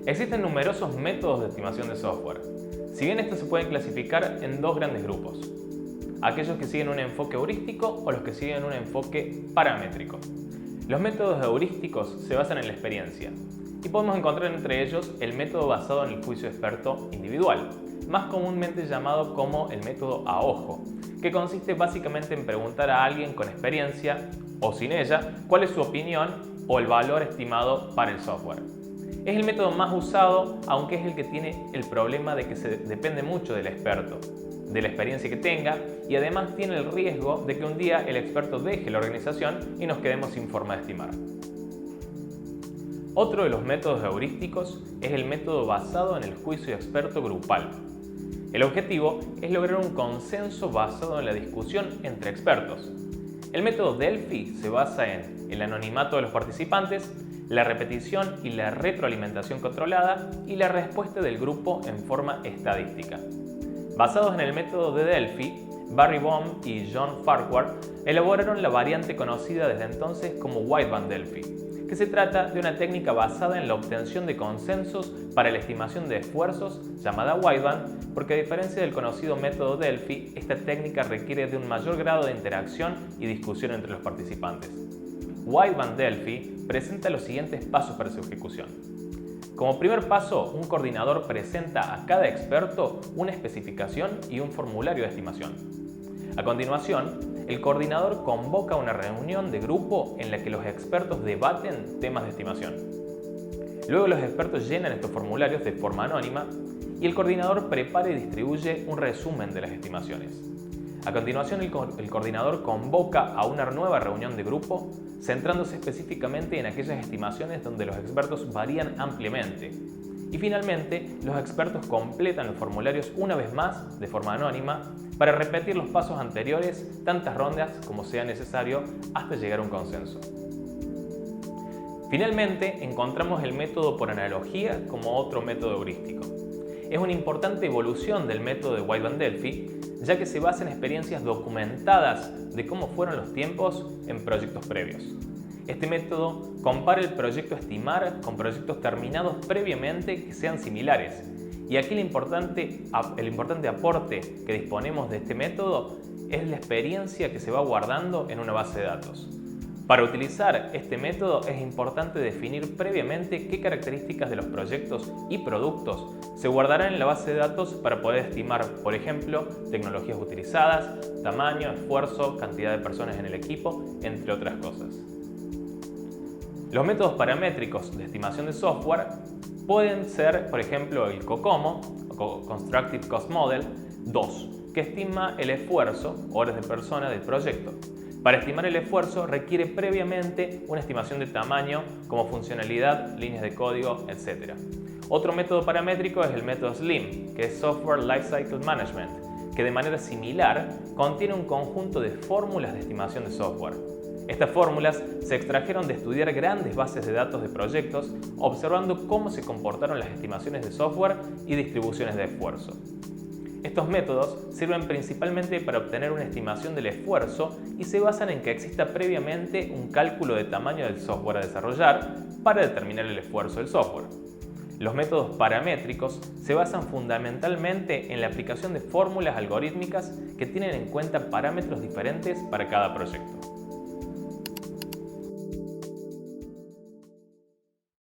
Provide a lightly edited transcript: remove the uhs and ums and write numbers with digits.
Existen numerosos métodos de estimación de software. Si bien estos se pueden clasificar en dos grandes grupos: aquellos que siguen un enfoque heurístico o los que siguen un enfoque paramétrico. Los métodos heurísticos se basan en la experiencia y podemos encontrar entre ellos el método basado en el juicio experto individual, más comúnmente llamado como el método a ojo, que consiste básicamente en preguntar a alguien con experiencia o sin ella cuál es su opinión o el valor estimado para el software. Es el método más usado, aunque es el que tiene el problema de que depende mucho del experto, de la experiencia que tenga, y además tiene el riesgo de que un día el experto deje la organización y nos quedemos sin forma de estimar. Otro de los métodos heurísticos es el método basado en el juicio experto grupal. El objetivo es lograr un consenso basado en la discusión entre expertos. El método Delphi se basa en el anonimato de los participantes, la repetición y la retroalimentación controlada y la respuesta del grupo en forma estadística. Basados en el método de Delphi, Barry Boehm y John Farquhar elaboraron la variante conocida desde entonces como Wideband Delphi, que se trata de una técnica basada en la obtención de consensos para la estimación de esfuerzos, llamada Wideband, porque a diferencia del conocido método Delphi, esta técnica requiere de un mayor grado de interacción y discusión entre los participantes. Wideband Delphi presenta los siguientes pasos para su ejecución. Como primer paso, un coordinador presenta a cada experto una especificación y un formulario de estimación. A continuación, el coordinador convoca una reunión de grupo en la que los expertos debaten temas de estimación. Luego los expertos llenan estos formularios de forma anónima y el coordinador prepara y distribuye un resumen de las estimaciones. A continuación, el coordinador convoca a una nueva reunión de grupo, centrándose específicamente en aquellas estimaciones donde los expertos varían ampliamente. Y finalmente, los expertos completan los formularios una vez más de forma anónima para repetir los pasos anteriores tantas rondas como sea necesario hasta llegar a un consenso. Finalmente, encontramos el método por analogía como otro método heurístico. Es una importante evolución del método de Wideband Delphi, ya que se basa en experiencias documentadas de cómo fueron los tiempos en proyectos previos. Este método compara el proyecto a estimar con proyectos terminados previamente que sean similares. Y aquí el importante aporte que disponemos de este método es la experiencia que se va guardando en una base de datos. Para utilizar este método es importante definir previamente qué características de los proyectos y productos se guardarán en la base de datos para poder estimar, por ejemplo, tecnologías utilizadas, tamaño, esfuerzo, cantidad de personas en el equipo, entre otras cosas. Los métodos paramétricos de estimación de software pueden ser, por ejemplo, el COCOMO, o Constructive Cost Model 2, que estima el esfuerzo, horas de persona del proyecto. Para estimar el esfuerzo requiere previamente una estimación de tamaño como funcionalidad, líneas de código, etc. Otro método paramétrico es el método SLIM, que es Software Lifecycle Management, que de manera similar contiene un conjunto de fórmulas de estimación de software. Estas fórmulas se extrajeron de estudiar grandes bases de datos de proyectos, observando cómo se comportaron las estimaciones de software y distribuciones de esfuerzo. Estos métodos sirven principalmente para obtener una estimación del esfuerzo y se basan en que exista previamente un cálculo de tamaño del software a desarrollar para determinar el esfuerzo del software. Los métodos paramétricos se basan fundamentalmente en la aplicación de fórmulas algorítmicas que tienen en cuenta parámetros diferentes para cada proyecto.